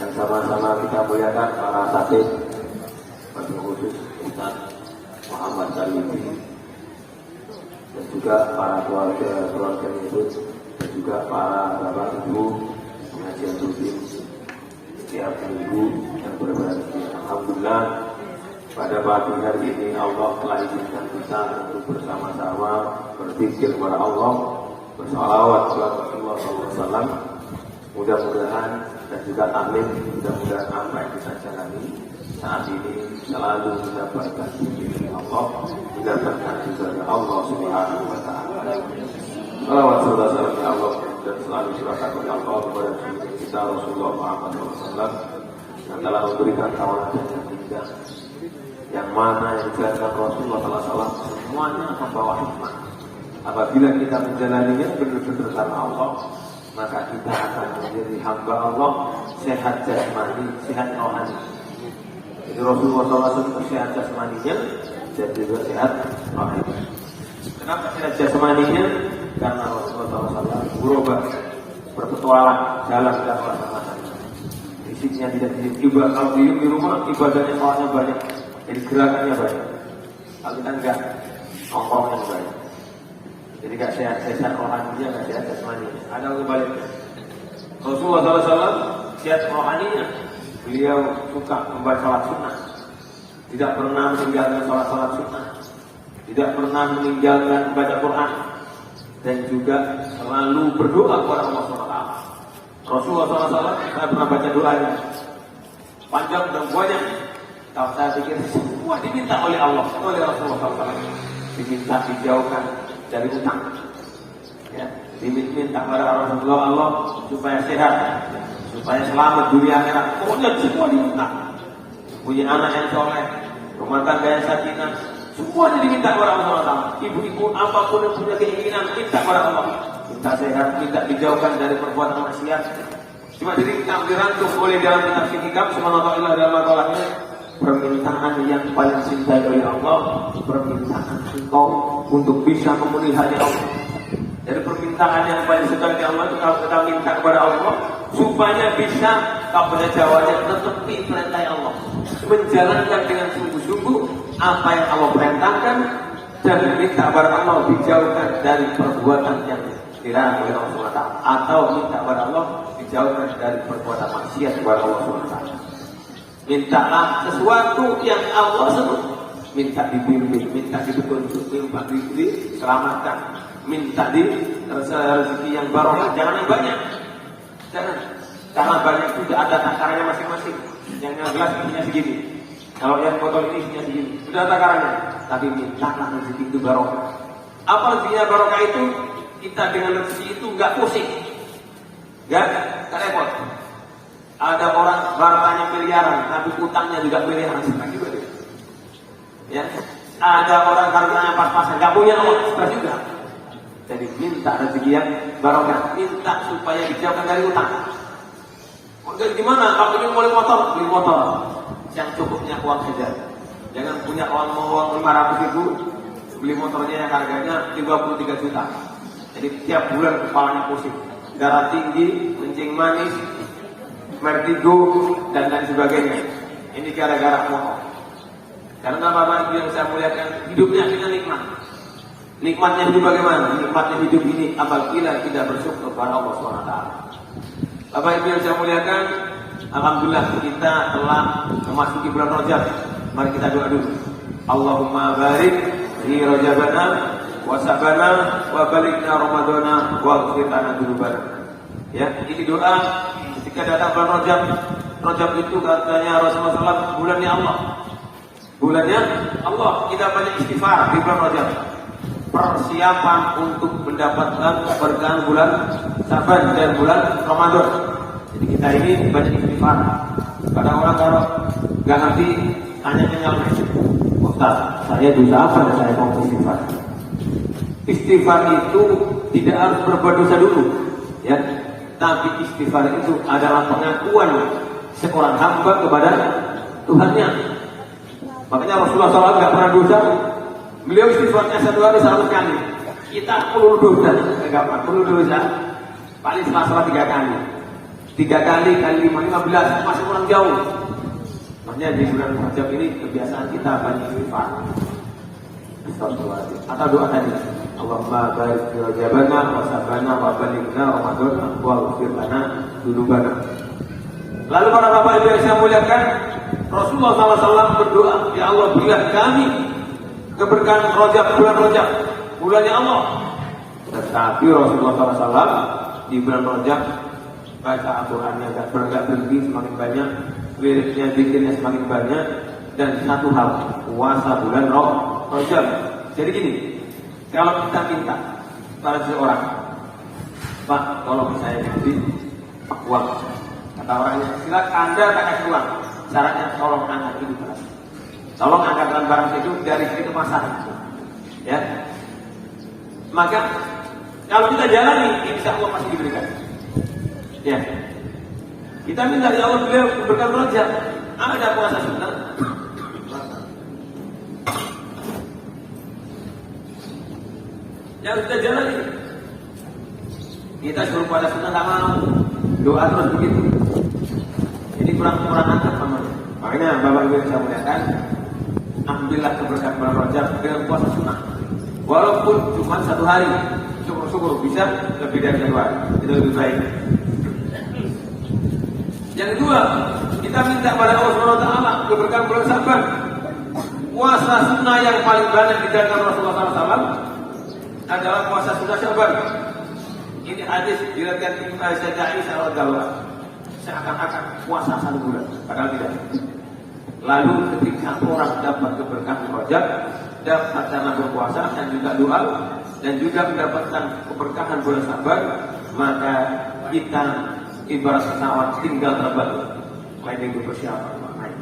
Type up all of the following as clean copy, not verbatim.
Yang sama-sama kita muliakan para khatib, khusus Ustaz Muhammad Salibi, dan juga para keluarga itu, dan juga para bapak ibu pengajian rutin setiap minggu yang berberarti. Alhamdulillah, pada pagi hari ini Allah telah izinkan kita untuk bersama-sama berzikir kepada Allah, bersalawat kepada Rasulullah SAW. Mudah-mudahan dan juga taklim, mudah-mudahan apa yang kita jalani saat ini selalu mendapatkan bimbingan Allah, mendapatkan ridha Allah Subhanahu wa taala. Salawat serta salam Allah dan selalu curahkan kepada Allah kepada kita Rasulullah Muhammad SAW yang telah memberikan tawaran yang indah, yang mana yang dijelaskan Rasulullah SAW semuanya membawa hikmah. Apabila kita menjalaninya benar-benar karena Allah, maka kita akan menjadi hamba Allah, sehat jasmani, sehat rohani. Jadi Rasulullah SAW sehat jasmaninya dan juga sehat rohani. Kenapa sehat jasmaninya? Karena Rasulullah SAW berubah, berpetualang, jalan ke mana-mana. Fisiknya tidak diubah. Kalau di rumah ibadahnya soalnya banyak, jadi gerakannya banyak. Kalau kita enggak, nongkrongnya banyak. Jadi gak sehat rohaninya, gak sehat jasmaninya. Ada kebaliknya. Rasulullah SAW sehat rohaninya. Beliau suka membaca salat sunnah, tidak pernah meninggalkan salat sunnah, tidak pernah meninggalkan membaca Quran, dan juga selalu berdoa kepada Allah SWT. Rasulullah SAW saya pernah baca doanya, panjang dan banyak. Kalau saya pikir semua diminta oleh Allah, oleh Rasulullah SAW. Diminta dijauhkan dari utang, ya, diminta kepada Rasulullah Allah supaya sehat, supaya selamat dunia akhirat. Pokoknya semua diminta. Punya anak yang soleh, rumah tangga yang sakinah, semuanya diminta kepada Allah. Ibu-ibu apapun yang punya keinginan, minta kepada Allah. Minta sehat, minta dijauhkan dari perbuatan maksiat. Cuma dirangkum oleh dalam kitab Hikam, subhanallah dalam makalahnya, permintaan yang paling cintai oleh Allah, permintaan engkau untuk bisa memenuhi hati Allah. Jadi permintaan yang paling suka di Allah itu kalau kita minta kepada Allah supaya bisa kepada jawabannya tetapi perintah Allah, menjalankan dengan sungguh-sungguh apa yang Allah perintahkan, dan minta kepada Allah dijauhkan dari perbuatan yang dilarang oleh Allah SWT, atau minta kepada Allah dijauhkan dari perbuatan maksiat kepada Allah SWT. Mintalah sesuatu yang Allah senang, minta dibimbing, minta dipetunjuk, minta diselamatkan, minta di rezeki yang barokah. Jangan yang banyak, jangan. Karena banyak itu ada takarannya masing-masing. Yang gelas isinya segini, kalau yang botol ini isinya segini, sudah takarannya. Tapi mintalah rezeki itu barokah. Apa rezekinya barokah itu? Kita dengan rezeki itu nggak pusing, nggak repot. Ada orang hartanya miliaran, tapi utangnya juga miliaran, stres juga dia. Ya, ada orang hartanya pas-pasan, nggak punya uang, stres juga. Jadi minta rezeki yang barokah, minta supaya dijauhkan dari utang. Kemudian gimana? Kalau ingin beli motor, yang cukupnya uang saja. Jangan punya uang 500.000, beli motornya yang harganya 33 juta. Jadi tiap bulan kepalanya pusing, darah tinggi, kencing manis, vertigo, dan lain sebagainya. Ini gara-gara motor. Karena Bapak Ibu yang saya muliakan, hidupnya kita nikmat. Nikmatnya hidup bagaimana? Nikmatnya hidup ini apabila kita bersyukur kepada Allah SWT. Bapak Ibu yang saya muliakan, alhamdulillah kita telah memasuki bulan Rajab. Mari kita doa dulu. Allahumma barik fi Rajabana wa sabana wa balikna Ramadana wa ghfir lana dzunubana. Ya, ini doa ketika datang bulan Rajab. Rajab itu katanya Rasulullah SAW bulannya Allah. Bulannya Allah, kita banyak istighfar di bulan Rajab. Persiapan untuk mendapatkan keberkahan bulan Syaban dan bulan Ramadan. Jadi kita ini banyak istighfar. Kadang orang kalau nggak ngerti tanya Ustaz, saya dosa apa dan saya mau istighfar? Istighfar itu tidak harus berbuat dosa dulu, ya. Tapi istighfar itu adalah pengakuan seorang hamba kepada Tuhannya. Makanya Rasulullah SAW nggak pernah dosa. Beliau istighfarnya 1 hari 100 kali. Kita perlu dosa, nggak perlu dosa. Paling salah 3 kali. 3 kali kali 15 masih kurang jauh. Makanya di bulan Rajab ini kebiasaan kita banyak istighfar. Atau doa tadi. Allahumma barik fi Rajabana wa sabana wa balighna Ramadana wa ghfir lana dzunubana. Lalu para bapak ibu yang saya muliakan, Rasulullah SAW berdoa, ya Allah berilah kami keberkahan Rajab, bulan Rajab, bulannya Allah. Tetapi Rasulullah SAW di bulan Rajab baca Al-Qurannya gak berhenti, semakin banyak, wiridnya, zikirnya semakin banyak, dan satu hal, puasa bulan Rajab. Jadi gini, kalau kita minta pada seseorang, Pak, tolong saya kasih uang. Kata orangnya, silakan Anda tak kasih uang. Syaratnya tolong angkat itu barang. Tolong angkatkan barang itu dari situ pasar. Ya. Maka kalau kita jalani, insya Allah pasti diberikan. Ya. Kita minta ya Allah beliau berkat Rajab. Ada puasa sunnah. Yang kita jalani. Kita suruh puasa sunnah tak mau. Doa terus begitu. Jadi kurang angkat namanya. Makanya Bapak Ibu yang saya muliakan, ambillah keberkahan bulan Rajab dengan puasa sunnah. Walaupun cuma 1 hari, syukur-syukur bisa lebih dari 1 hari. Itu lebih baik. Yang kedua, kita minta pada Allah SWT keberkahan bulan Syaban. Puasa sunnah yang paling banyak dijalankan Rasulullah SAW adalah puasa sunnah Syaban. Ini hadis diriwayatkan Sayyidah Aisyah radhiyallahu anha. Seakan-akan puasa 1 bulan, padahal tidak. Lalu ketika orang dapat keberkahan Rajab, dapat karena berpuasa dan juga doa, dan juga mendapatkan keberkahan bulan Syaban, maka kita ibarat pesawat tinggal terbang. Lain itu persiapan naik.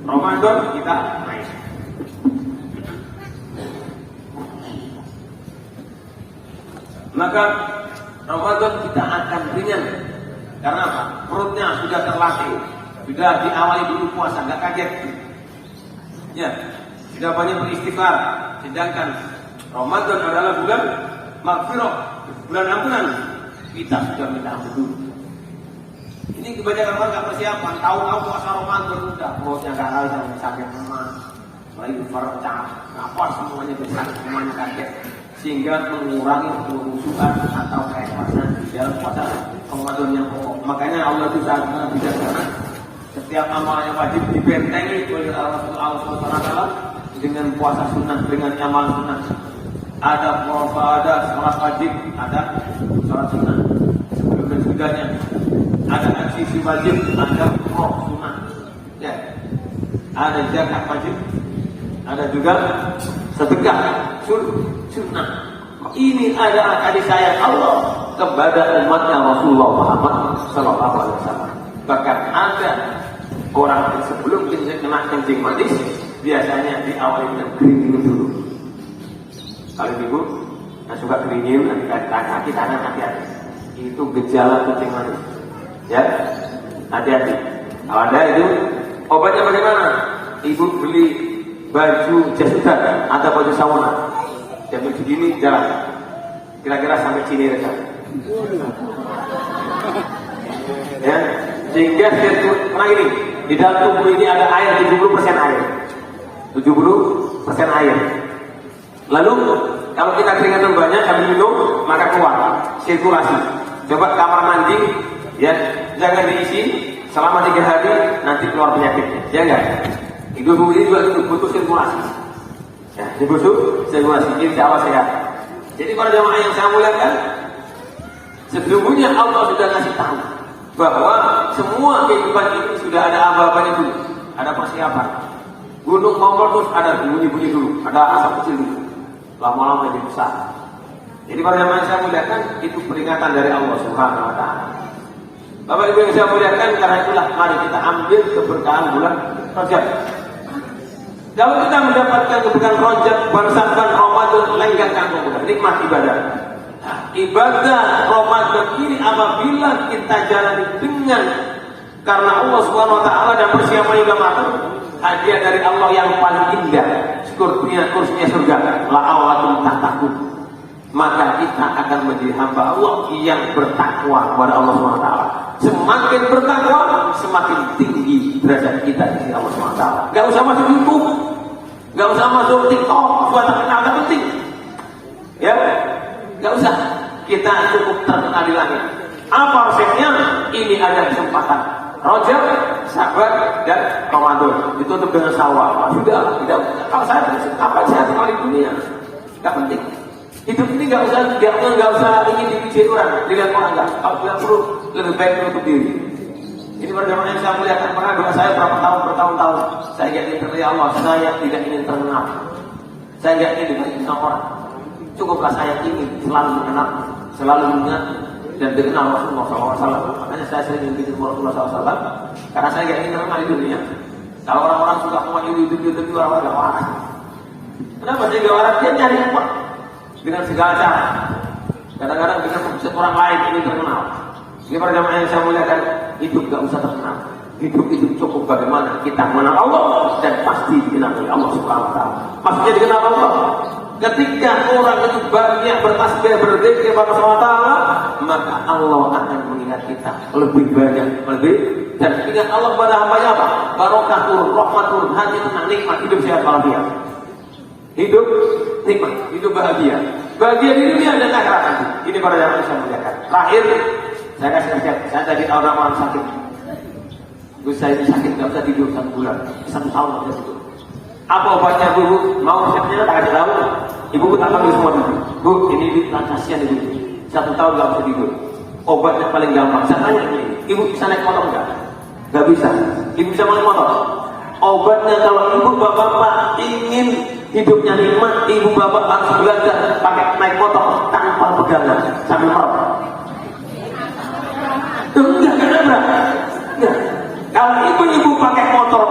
Ramadan kita naik. Maka Ramadan kita akan ringan. Karena apa? Perutnya sudah terlatih, sudah diawali dulu puasa, nggak kaget. Ya, sudah banyak beristighfar. Sedangkan Ramadan adalah bulan maghfirah, bulan ampunan. Kita sudah minta ampun dulu. Ini kebanyakan orang nggak persiapan, tahu-tahu puasa Ramadan udah perutnya garal dan sakit lemah, lagi bercak, apa semuanya besar, semuanya kaget, sehingga mengurangi kehusuan atau keikhlasan di dalam puasa Ramadan yang pokok. Makanya Allah itu sangat bijaksana. Setiap amal yang wajib dibentengi oleh Rasulullah SAW dengan puasa sunnah, dengan amal sunnah. Ada puasa, ada sholat wajib, ada sholat sunnah. Sebelum dan sudahnya ada aksi wajib, ada roh sunnah. Ya, ada zakat wajib, ada juga sedekah sunnah. Ini adalah kasih sayang Allah kepada umatnya Rasulullah Muhammad SAW. Bahkan ada orang yang sebelum kena kencing manis biasanya diawali dengan keringin dulu. Kalau ibu yang suka keringin, nanti kaki kanan hati-hati. Itu gejala kencing manis. Ya, hati-hati. Kalau ada itu obatnya bagaimana? Ibu beli baju jas hujan atau baju sauna. jam segini jalan. Kira-kira sampai sini saja. Ya, sehingga karena ini di dalam tubuh ini ada air 70% air. 70% air. Lalu kalau kita keringat banyak sambil minum maka keluar sirkulasi. Coba kamar mandi ya jangan diisi selama 3 hari nanti keluar penyakit. Ya enggak? Tubuh ini juga butuh sirkulasi. Ya, butuh sirkulasi. Insya Allah sehat. Jadi para jamaah yang saya muliakan, sesungguhnya Allah sudah ngasih tahu bahwa semua kehidupan ini sudah ada aba-abanya dulu, ada persiapan. Gunung mau meletus ada bunyi-bunyi dulu, ada asap kecil dulu, lama-lama jadi besar. Jadi para jamaah yang saya muliakan, itu peringatan dari Allah Subhanahu Wa Taala. Bapak Ibu yang saya muliakan, karena itulah mari kita ambil keberkahan bulan Rajab. Kalau kita mendapatkan keberkahan Rajab, bangsakan Ramadan, lenggangkan kemudian nikmat ibadah. Ibadah Ramadan ini apabila kita jalani dengan karena Allah Subhanahu Wa Taala dan persiapan yang matang, hadiah dari Allah yang paling indah, kursinya surga, la'awatum tahtakum. Maka kita akan menjadi hamba Allah yang bertakwa kepada Allah Subhanahu Wa Taala. Semakin bertakwa, semakin tinggi derajat kita di sisi Allah Subhanahu Wa Taala. Gak usah masuk YouTube, gak usah masuk TikTok, buat terkenal tak penting. Ya, gak usah. Kita cukup terkenal di langit. Apa resepnya? Ini ada kesempatan. Rajab, Syaban dan Ramadan ditutup dengan sawal. Sudah, tidak. Kalau saya apa saya tinggal di dunia, gak penting. Hidup ini nggak usah ingin dipuji orang, dilihat orang nggak. Kalau tidak perlu, lebih baik menutup diri. Ini perjalanan yang saya muliakan. Pernah doa saya bertahun-tahun. Saya ingin terlihat Allah. Saya tidak ingin terkenal. Saya tidak ingin dikenal sama orang. Cukuplah saya ingin selalu mengenal, selalu mengingat dan dikenal Rasulullah SAW. Makanya saya sering ingin Rasulullah SAW. Karena saya tidak ingin terkenal di dunia. Kalau orang-orang suka mau YouTube orang-orang nggak waras. Kenapa saya nggak waras? Dia nyari uang dengan segala cara. Kadang-kadang dengan maksud orang lain ini terkenal. Ini para jamaah yang saya muliakan, hidup gak usah terkenal. Hidup itu cukup bagaimana kita mengenal Allah dan pasti dikenal oleh Allah Subhanahu Wa Taala. Maksudnya dikenal Allah. Ketika orang itu banyak bertasbih berzikir kepada Allah Subhanahu Wa Taala, maka Allah akan mengingat kita lebih banyak, dan ingat Allah pada hambanya apa? Barokah turun, rahmat turun, hati tenang, nikmat, hidup sehat walafiat. Hidup nikmat, hidup bahagia. Bahagia di dunia dan akhirat nanti. Ini para jamaah yang saya muliakan. Terakhir, saya kasih nasihat. Saya tadi tahu orang sakit. Gus saya ini sakit, nggak bisa tidur 1 bulan, 1 tahun nggak bisa tidur. Apa obatnya Bu? Mau resepnya tak kasih tahu? Ibu tak panggil semua dulu. Bu, ini kasihan ibu. 1 tahun nggak bisa tidur. Obatnya paling gampang. Saya tanya ini, ibu bisa naik motor nggak? Nggak bisa. Ibu bisa naik motor? Obatnya kalau ibu bapak ingin hidupnya nikmat, ibu bapak harus belajar pakai naik motor tanpa pegangan sambil merem. Enggak, kenapa? Enggak. Kalau ibu pakai motor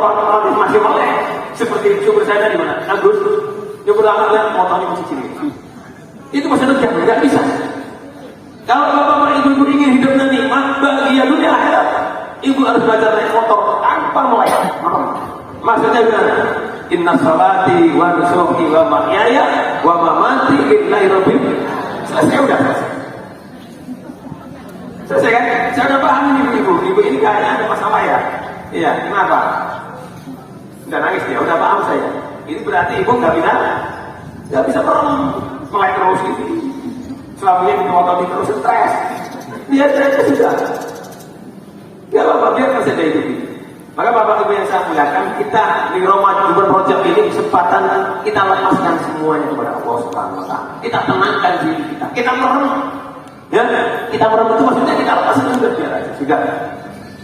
masih boleh, seperti syukur saya di mana? Agus, syukur lama lihat motornya masih sini. Itu masih enggak bisa. Kalau bapak ibu ingin hidupnya nikmat, bahagia dunia akhirat, ibu harus belajar naik motor tanpa merem. Maksudnya gimana? Inna salati wa nusuki wa mahyaya wa mamati lillahi rabbil alamin. Selesai udah. Selesai kan? Saya udah paham ini ibu. Ibu ini kayaknya ada masalah ya. Iya, kenapa? Udah nangis dia, udah paham saya. Ini berarti ibu nggak bisa melek terus gitu. Selamanya di motor terus stres. Dia stres sudah. Ya bapak biar masih ada hidup ini. Maka bapak ibu yang saya muliakan, kita di Ramadan bulan Rajab ini kesempatan kita lepaskan semuanya kepada Allah Subhanahu Wa Taala. Kita tenangkan diri kita. Kita merem. Ya, kita merem itu maksudnya kita lepaskan sudah biar aja. Sudah.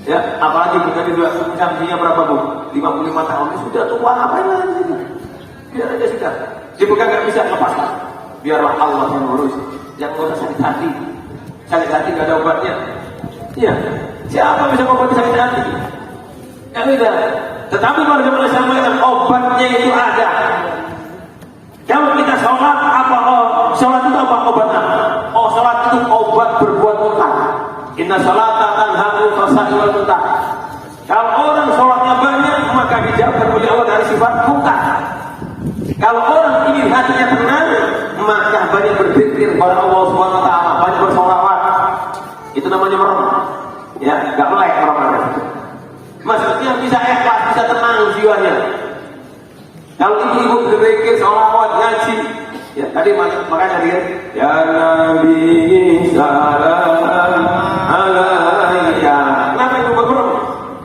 Ya, apalagi kita juga usianya berapa Bu? 55 tahun ini sudah tua apa lagi? Biar aja sudah. Dipegang nggak bisa lepaskan. Biarlah Allah yang ngurus. Yang ngurus sakit hati. Sakit hati nggak ada obatnya. Iya. Siapa bisa mengobati sakit hati? Ya tidak. Tetapi pada zaman saya melihat obatnya itu ada. Kalau kita sholat apa? Sholat itu apa obatnya? Sholat itu obat berbuat munkar. Inna sholata tanha 'anil fahsya'i wal munkar. Kalau orang sholatnya banyak maka dijauhkan oleh Allah dari sifat munkar. Kalau orang ingin hatinya tenang maka jiwanya. Kalau ibu-ibu berzikir, sholawat, ngaji, ya tadi makanya dia ya Nabi salam alaika. Kenapa ibu bermerem?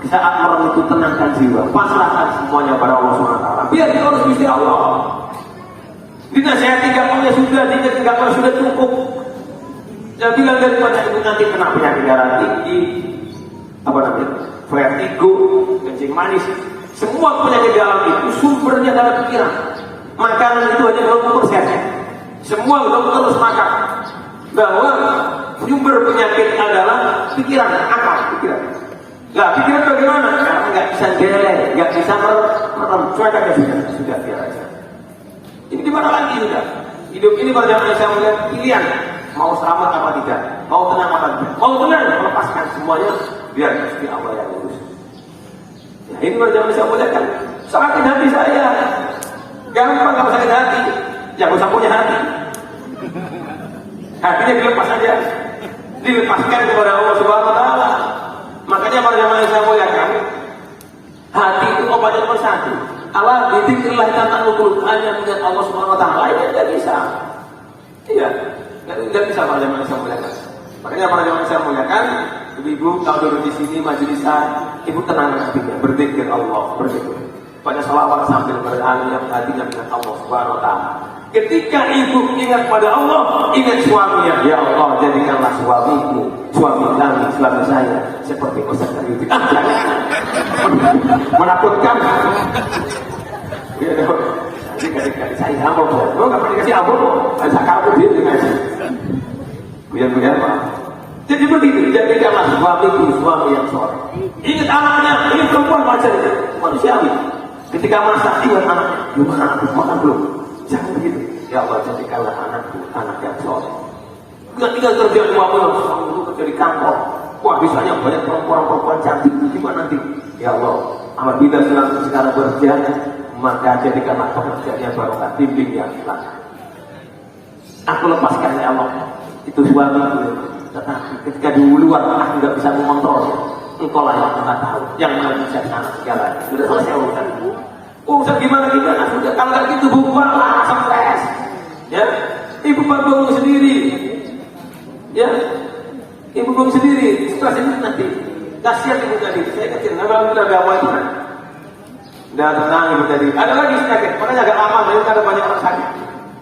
Saat merem itu tenangkan jiwa, pasrahkan semuanya pada Allah SWT. Biar diurus Gusti Allah. Dinasihati gampangnya sudah, gampang sudah cukup. Saya bilang daripada ibu nanti kena penyakit darah tinggi, apa namanya, vertigo, kencing manis. Semua penyakit dalam itu sumbernya dalam pikiran. Makanan itu hanya 20%. Semua dokter sepakat bahwa sumber penyakit adalah pikiran, akal pikiran. Nah, pikiran bagaimana? Karena nggak bisa geleng, nggak bisa merem, cuekanya sudah biar aja. Ini gimana lagi sudah? Hidup ini pada zaman saya melihat pilihan, mau selamat apa tidak, mau tenang apa tidak, mau tenang melepaskan semuanya biar Gusti Allah yang urus. Ya, ini pada zaman saya melihat kan sakit hati saya. Gampang kalau sakit hati, jangan usah punya hati. Hatinya dilepas saja, dilepaskan kepada Allah Subhanahu Wa Taala. Makanya pada zaman saya muliakan, hati itu obatnya nomor satu. Allah dzikrillah tanpa ukur, hanya dengan Allah Subhanahu Wa Taala itu tidak bisa. Iya, tidak bisa pada zaman saya muliakan. Makanya pada zaman saya muliakan, ibu-ibu kalau duduk di sini majlisan, ibu tenang hatinya, berzikir Allah, berzikir. Pada selawat sambil beralih yang hatinya dengan Allah Subhanahu Wa Taala. Ketika ibu ingat pada Allah, ingat suaminya. Ya Allah, jadikanlah suamiku, suami kami, suami saya seperti Ustaz Taridi. Menakutkan. Jadi saya ampun, lo nggak pernah dikasih ampun, saya kamu dia dikasih. Biar apa? Jadi begitu, jadikanlah suamiku, suami yang soleh. Ingat anaknya, ini perempuan wajar itu, manusiawi. Ketika masak, ingat anaknya, belum anakku makan belum? Jangan begitu. Ya Allah, jadikanlah anakku anak yang soleh. Nggak tinggal kerja 20 tahun dulu kerja di kantor. Wah, misalnya banyak perempuan-perempuan cantik, gimana nanti? Ya Allah, apabila sekarang bekerja, maka jadikanlah pekerjaannya barokah, bimbing yang hilang. Aku lepaskan ya Allah, itu suamiku. Tetapi ketika di luar, aku nggak bisa mengontrol. Engkau lah yang nggak tahu, yang bisa di sana segala. Sudah selesai urusan. Urusan gimana sudah, kalau nggak gitu bubarlah, stres. Ya, ibu bangun sendiri. Ya, ibu bangun sendiri. Stres ini nanti. Kasihan ibu tadi. Saya kecil, alhamdulillah gak apa itu kan. Udah tenang ibu tadi. Ada lagi sakit, makanya agak lama. Tapi ada banyak orang sakit.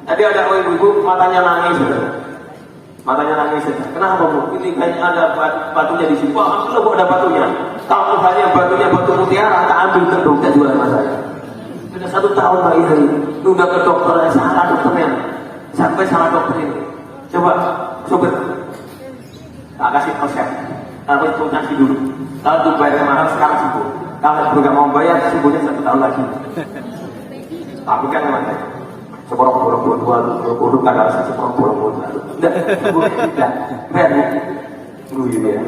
Tadi ada ibu matanya nangis. Matanya nangis saja. Kenapa bu? Ini kayaknya ada batunya di sini. Wah, alhamdulillah bu ada batunya. Kalau hanya batunya batu mutiara, tak ambil kedok, tak jual sama saya. Sudah 1 tahun bayi hari, udah ke dokter, salah dokternya, sampai salah dokter ini. Coba, tak kasih resep, tapi tunasi dulu. Kalau itu bayar mahal sekarang sembuh. Kalau juga mau bayar, sembuhnya 1 tahun lagi. Tapi kan memang seporong-porong kan harus seporong-porong tidak, bayar dulu ya.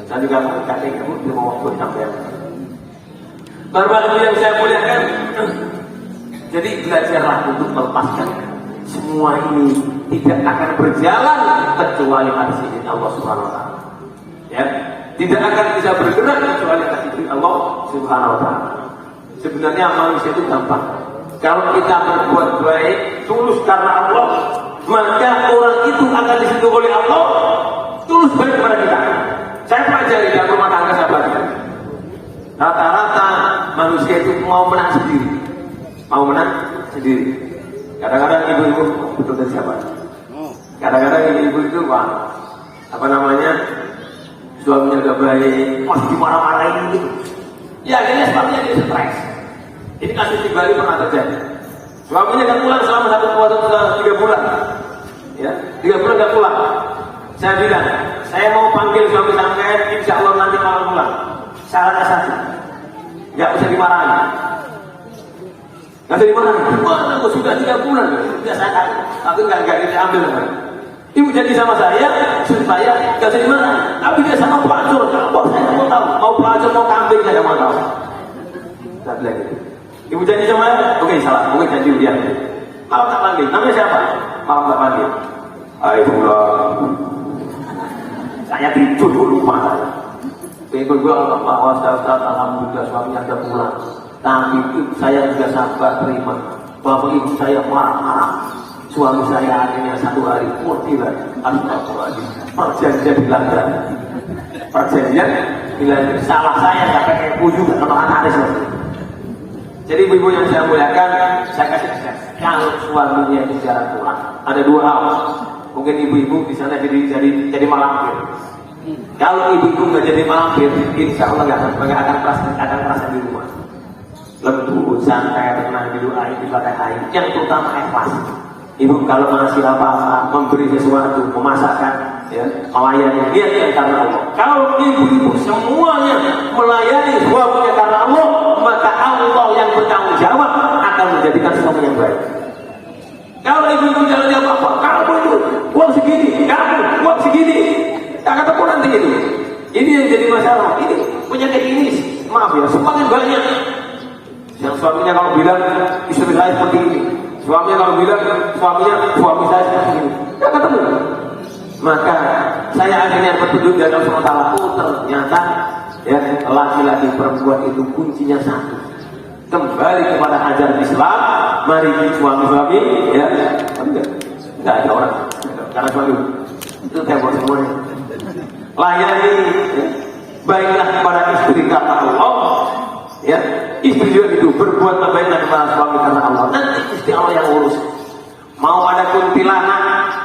Saya juga kakek kamu dia mau waktu sampai. Baru yang saya muliakan. Jadi belajarlah untuk melepaskan semua ini tidak akan berjalan kecuali atas izin Allah Subhanahu Wa Taala. Ya, tidak akan bisa bergerak kecuali atas izin Allah Subhanahu Wa Taala. Sebenarnya manusia itu gampang. Kalau kita berbuat baik, tulus karena Allah, maka orang itu akan disentuh oleh Allah, tulus baik kepada kita. Saya pelajari dalam rumah tangga sahabat. Rata-rata manusia itu mau menang sendiri. Mau menang sendiri. Kadang-kadang ibu-ibu betul dari siapa? Kadang-kadang ibu-ibu itu apa namanya, suaminya udah baik, masih dimarah-marahin gitu. Ya akhirnya sebabnya dia stres. Ini kasus di Bali pernah terjadi. Suaminya gak pulang selama 3 bulan. Ya, 3 bulan gak pulang. Saya bilang, saya mau panggil suami sampai, insya Allah nanti malam pulang. Syaratnya satu, gak usah dimarahin. Gak usah dimarahin. Wah, sudah 3 bulan, sudah saya tahu. Tapi gak diambil. Ibu jadi sama saya gak usah dimarahin. Tapi dia sama pelacur. Kok saya gak mau tahu. Mau pelacur, mau kambing, saya gak mau tahu. Saya bilang gitu. Ibu janji sama saya, oke salah, mungkin janji dia. Malam tak panggil, namanya siapa? Malam tak panggil. Hai pulang. Saya tidur dulu lupa saya. Ibu gue awas Ustaz, alhamdulillah suaminya sudah pulang. Tapi saya juga sabar terima. Bapak ibu saya marah-marah. Suami saya akhirnya satu hari murtilah. Astagfirullahaladzim. Perjanjian dilanggar. Perjanjian dilanggar. Salah saya nggak pakai puju dan otomatis. Jadi ibu-ibu yang saya muliakan, saya kasih nasihat. Kalau suaminya itu jarang pulang, ada dua hal. Mungkin ibu-ibu di sana jadi malampir. Kalau ibu-ibu nggak jadi malampir, insya Allah nggak akan perasa di rumah. Lembut, santai, tenang, didoain, difatihain. Yang terutama ikhlas. Ibu kalau ngasih apa-apa, memberi sesuatu, memasakkan, ya, melayani, niatkan karena Allah. Kalau ibu-ibu semuanya melayani suaminya karena Allah, maka Allah yang bertanggung jawab akan menjadikan suami yang baik. Kalau ibu-ibu jangan apa-apa, kamu itu uang segini, kamu uang segini, tak ketemu nanti itu. Ini yang jadi masalah. Ini penyakit ini, maaf ya, semakin banyak. Yang suaminya kalau bilang istri saya seperti ini, suaminya kalau bilang suami saya seperti ini, tak ketemu. Maka saya akhirnya petunjuk dari Allah SWT. Ternyata ya, laki-laki perempuan itu kuncinya satu, kembali kepada ajaran Islam. Mari suami-suami ya, enggak ada orang karena suami itu tembok semuanya. Layani ya, baiklah kepada istri kata Allah ya, istri juga itu berbuat baiklah kepada suami karena Allah. Nanti istri Allah yang urus. Mau ada kuntilanak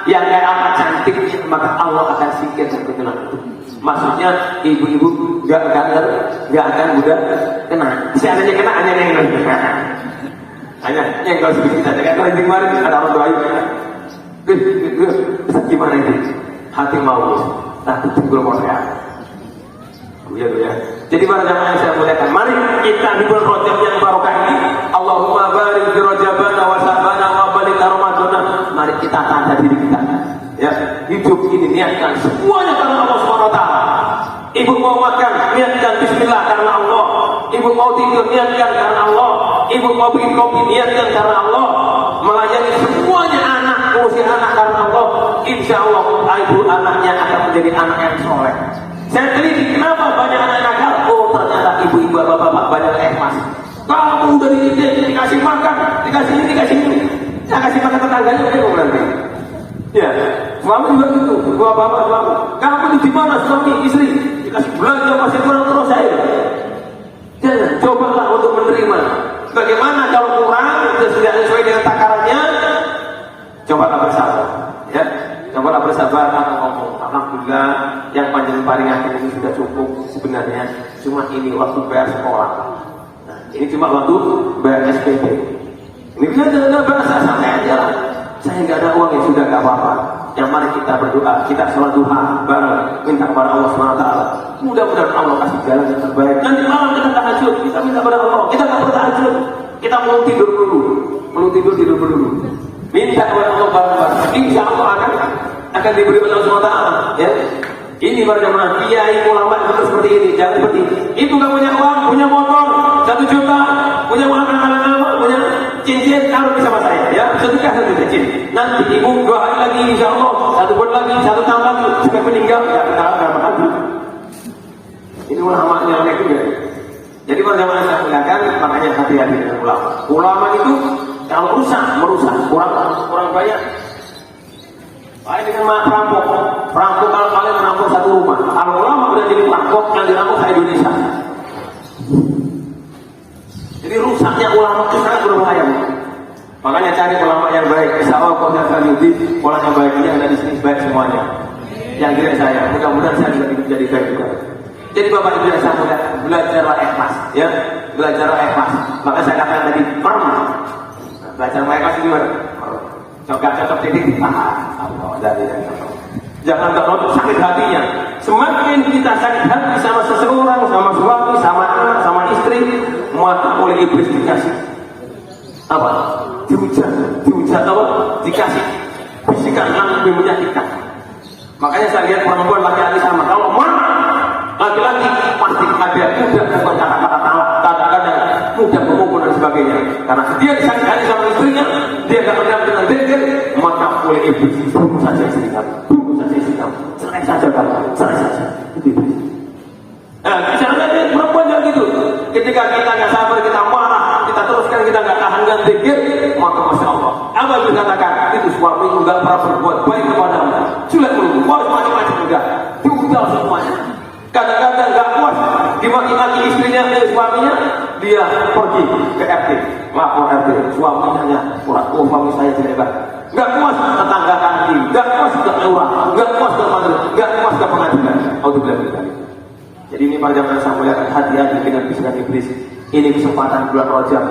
yang kayak apa cantiknya, maka Allah akan singkirkan kuntilanak itu. Maksudnya ibu-ibu gak akan mudah kena. Siapa yang kena hanya yang hanya yang kalau sedikit saja. Kalau di kemarin ada orang doain, gimana ini? Hati mau, tapi tunggul Korea. Ya. Jadi para jamaah yang saya muliakan, mari kita di bulan Rajab yang barokah ini, Allahumma barik fi Rajabana wa Sya'bana wa barik Ramadana. Mari kita tanda diri kita. Ya, hidup ini niatkan semuanya karena Allah Subhanahu wa taala. Ibu mau makan, niatkan bismillah karena Allah. Ibu mau tidur, niatkan karena Allah. Ibu mau bikin kopi, niatkan karena Allah. Melayani semuanya anak, urusi anak karena Allah. Insya Allah ibu anaknya akan menjadi anak yang soleh. Saya teliti kenapa banyak anak nakal. Oh ternyata ibu-ibu bapak-bapak banyak ikhlas. Kamu udah dikasih makan, dikasih ini, dikasih ini. Saya kasih makan tetangganya, udah nanti. Ya, suami juga gitu. Bapak-bapak, kamu itu di mana suami, istri? Dikasih belanja masih kurang terus saya. Jangan, cobalah untuk menerima. Bagaimana kalau kurang dan tidak sesuai dengan takarannya? Cobalah bersabar. Ya, cobalah bersabar atau ngomong. Alhamdulillah, yang panjang paringan ini sudah cukup sebenarnya. Cuma ini waktu bayar sekolah. Nah, ini cuma waktu bayar SPP. Ini bisa jangan bahasa santai aja lah. Saya nggak ada uang ya sudah nggak apa-apa. Yang mari kita berdoa, kita sholat duha bareng, minta kepada Allah SWT. Mudah-mudahan Allah kasih jalan yang terbaik. Nanti malam kita tahajud, kita minta kepada Allah. Kita nggak bertahajud, kita mau tidur dulu, tidur dulu. Minta kepada Allah bareng-bareng. Insya Allah akan diberi oleh Allah SWT. Ya. Ini para jemaah, kiai ulama betul seperti ini, jangan seperti ini. Itu nggak punya uang, punya motor 1 juta, punya makanan, punya cincin, kalau bisa sama saya, ya sedekah 1 cincin. Nanti ibu 2 hari lagi, insya Allah 1 bulan lagi, 1 tahun lagi, sampai meninggal, ya kita nggak makan. Ini ulamanya oleh juga. Jadi para jemaah saya mengatakan, makanya hati-hati dengan ulama. Ulama itu kalau merusak, kurang banyak. Baik dengan perampok kalau kalian merampok 1 rumah. Kalau ulama udah jadi perampok, yang dirampok saya Indonesia. Jadi rusaknya ulama itu sangat berbahaya. Makanya cari ulama yang baik. Insya Allah kalau saya uji, ulama yang baik ini ada di sini baik semuanya. Yang kira saya, mudah-mudahan saya juga jadi baik juga. Jadi bapak ibu yang saya muda, belajarlah ikhlas, ya, belajarlah ikhlas. Maka saya katakan tadi pernah belajar ikhlas itu gimana? Cocok titik, Allah dari jangan terlalu sakit hatinya. Semakin kita sakit hati sama seseorang, sama suami, sama anak, sama istri, maka oleh iblis dikasih apa? Dihujat apa? Dikasih bisikan yang lebih menyakitkan. Makanya saya lihat perempuan laki-laki sama. Kalau marah laki-laki pasti ada mudah bukan kata-kata talak, kadang-kadang mudah memukul dan sebagainya. Karena dia disakit hati sama istrinya, dia gak pernah dengan diri, maka oleh iblis bunuh saja istri kamu, cerai saja kamu, cerai saja. Itu iblis. Nah, misalnya perempuan yang gitu, ketika kita nggak sabar, kita marah. zikir, maka masya Allah. Apa yang dikatakan? Itu suami enggak pernah berbuat baik kepadamu. Jelek melulu, macam-macam enggak. Diugal semuanya. Kadang-kadang enggak puas, dimaki-maki istrinya dan suaminya, dia pergi ke RT, lapor RT, suaminya kurang, suami saya jelek banget. Enggak puas tetangga kaki, enggak puas ke lurah, enggak puas ke majelis, enggak puas ke pengadilan. Alhamdulillah. Jadi ini para jamaah yang saya muliakan, hati-hati dengan bisikan iblis. Ini kesempatan bulan Rajab,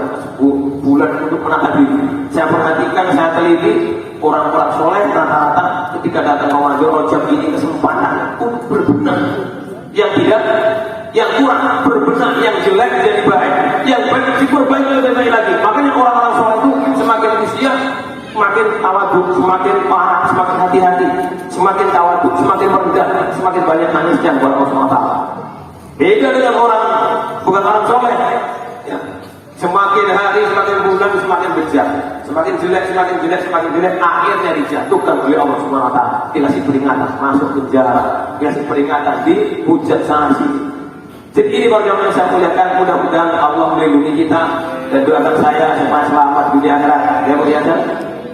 bulan untuk menahan diri. Saya perhatikan, saya teliti orang-orang soleh rata-rata ketika datang ke Ramadan Rajab ini kesempatan untuk berbenah. Yang tidak, yang kurang berbenah, yang jelek jadi baik, yang baik diperbaiki lebih baik lagi. Makanya orang-orang soleh itu semakin usia, semakin tawadhu, semakin parah, semakin hati-hati, semakin tawadhu, semakin rendah, semakin banyak nangisnya buat Allah SWT. Beda dengan orang bukan orang soleh, ya. Semakin hari, semakin bulan, semakin bejat, semakin jelek, semakin jelek, semakin jelek, akhirnya dijatuhkan oleh Allah SWT. Dikasih peringatan, masuk penjara, dikasih peringatan, dihujat sana sini. Jadi ini baru yang saya muliakan, mudah-mudahan Allah melindungi kita dan doakan saya supaya selamat dunia akhirat. Ya muliakan.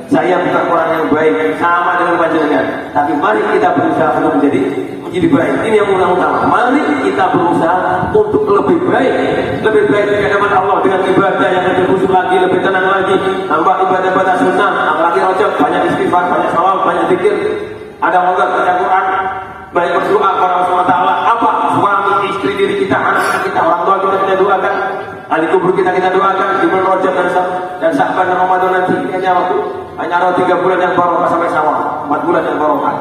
Saya bukan orang yang baik, sama dengan panjenengan. Tapi mari kita berusaha untuk menjadi baik. Ini yang utama. Mari kita berusaha untuk lebih baik di hadapan Allah dengan ibadah yang lebih khusyuk lagi, lebih tenang lagi. Tambah ibadah-ibadah sunnah, apalagi Rajab, banyak istighfar, banyak salawat, banyak zikir. Ada moga baca Quran, banyak berdoa kepada Allah SWT. Apa? Suami, istri, diri kita, anak-anak kita, orang tua kita doakan. Ahli kubur kita doakan di bulan Rajab dan Sya'ban dan Ramadan nanti. Ini hanya waktu, hanya ada 3 bulan yang barokah sampai Syawal, 4 bulan yang barokah.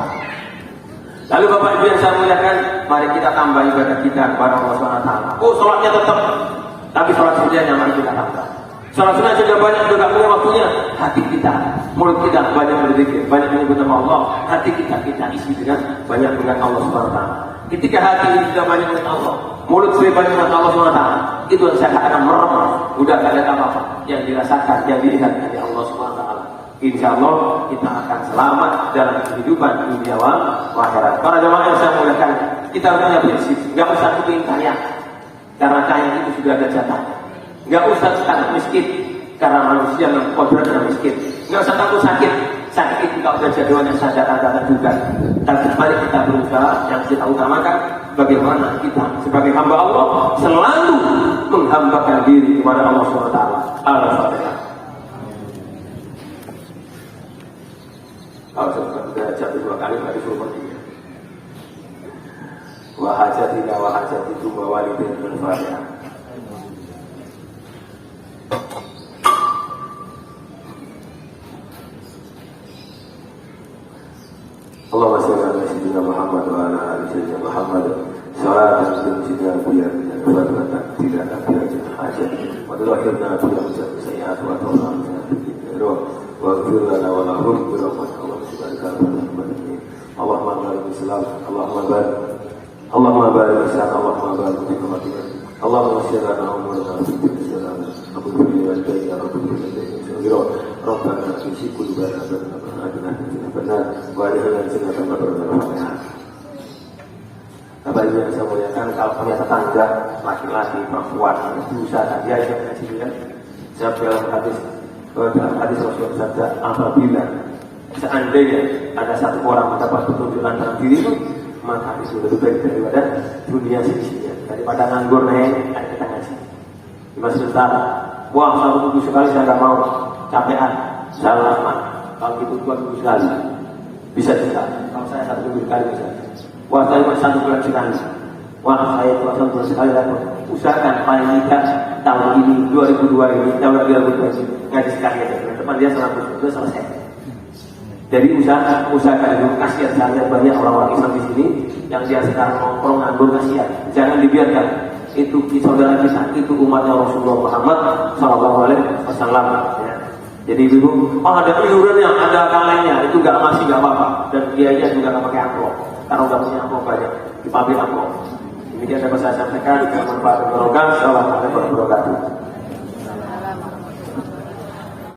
Lalu Bapak Ibu yang saya muliakan, mari kita tambah ibadah kita kepada Allah SWT. Oh, sholatnya tetap, tapi sholat sunnahnya mari kita tambah. Sholat sunnah sudah banyak, sudah punya waktunya. Hati kita, mulut kita banyak berzikir, banyak menyebut nama Allah. Hati kita isi dengan banyak dengan Allah SWT. Ketika hati ini sudah banyak dengan Allah, mulut sudah banyak dengan Allah SWT, itu yang saya katakan merem, udah tidak ada apa-apa yang dirasakan, yang dilihat dari Allah SWT. Insya Allah kita akan selamat dalam kehidupan dunia wal akhirat. Para jemaah yang saya muliakan, kita punya prinsip, nggak usah kepingin kaya, karena kaya itu sudah ada jatahnya. Nggak usah takut miskin, karena manusia yang kodrat dan miskin. Nggak usah takut sakit itu kalau sudah jadwalnya sadar ada juga. Tapi mari kita berusaha, yang kita utamakan bagaimana kita sebagai hamba Allah selalu menghambakan diri kepada Allah SWT. Al-Fatihah. Kalau sudah jatuh 2 kali berarti suruh pergi. Wa hajatina wa hajatikum wa walidin bil Fatihah. Allahumma shalli ala sayyidina Muhammad wa ala ali sayyidina Muhammad. Salatan tunjina biya wa tidak biya hajat. Wa tughfirna biya sayyi'at wa tawfana biya. واغفر لنا ولهم برحمتك وبرحمتك اللهم بارك الاسلام اللهم بارك الاسلام اللهم بارك في امتنا اللهم اغفر لنا امورنا في كل سلام ربنا والديك يا رب ربنا في كل بلد ربنا benar wajahnya sudah berdoa. Bapak Ibu yang saya muliakan, kalau punya tetangga laki-laki perempuan berusaha saja ya, saya dalam hadis Rasulullah sabda, apabila seandainya ada satu orang mendapat petunjukan dalam dirimu, maka itu lebih baik daripada dunia sisinya, daripada nganggur nih ada kita ngaji di masjid utara. Wah, 1 minggu sekali saya nggak mau, capean, salah kalau itu 2 minggu sekali bisa juga. Kalau saya 1 minggu sekali bisa. Wah, saya cuma 1 bulan sekali. Wah, saya cuma 1 bulan sekali dapat. Usahakan paling tidak tahun ini 2002 ini tahun 2020 ngaji sekali aja. Teman dia 100 sudah selesai. Jadi usahakan itu. Kasihan saya lihat banyak orang-orang Islam di sini yang dia sekarang nongkrong nganggur, kasihan. Jangan dibiarkan. Itu saudara kita, itu umatnya Rasulullah Muhammad SAW. Ya. Jadi dulu, ada iuran yang ada kalengnya, itu nggak masih nggak apa-apa. Dan biaya juga nggak pakai amplop, karena udah punya amplop banyak di pabrik amplop. Demikian dapat saya sampaikan. Bermanfaat berbarokah. Assalamualaikum warahmatullahi wabarakatuh.